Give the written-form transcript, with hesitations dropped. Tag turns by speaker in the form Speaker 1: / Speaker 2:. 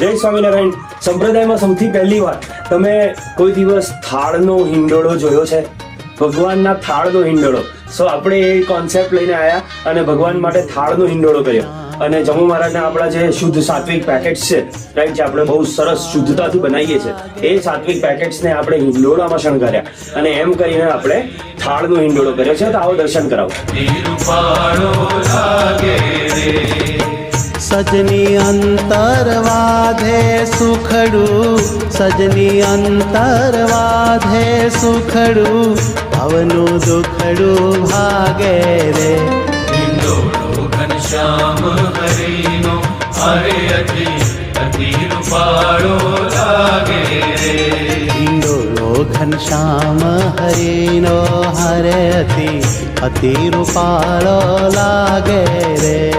Speaker 1: જય સ્વામિનારાયણ. સંપ્રદાયમાં સૌથી પહેલી વાર તમે કોઈ દિવસ થાળનો હિંડોળો જોયો છે? ભગવાનના થાળનો હિંડોળો. સો આપણે એ કોન્સેપ્ટ લઈને આવ્યા અને ભગવાન માટે થાળનો હિંડોળો કર્યો. અને જમુ મહારાજના આપણા જે શુદ્ધ સાત્વિક પેકેટ્સ છે, રાઈટ, જે આપણે બહુ સરસ શુદ્ધતાથી બનાવીએ છીએ, એ સાત્વિક પેકેટ્સને આપણે હિંડોળામાં શણગાર્યા અને એમ કરીને આપણે થાળનો હિંડોળો કર્યો છે. તો આવો દર્શન કરાવો.
Speaker 2: સજની અંતરવાધે સુખડું, સજની અંતરવાધે સુખડું, ભવનું દુખડું ભાગે રે.
Speaker 3: હિંડોળો ઘનશ્યામ હરિનો હરે અતિ રૂપાળો લાગે રે.
Speaker 2: હિંડોળો ઘનશ્યામ હરિનો હરે અતિ રૂપાળો લાગે રે.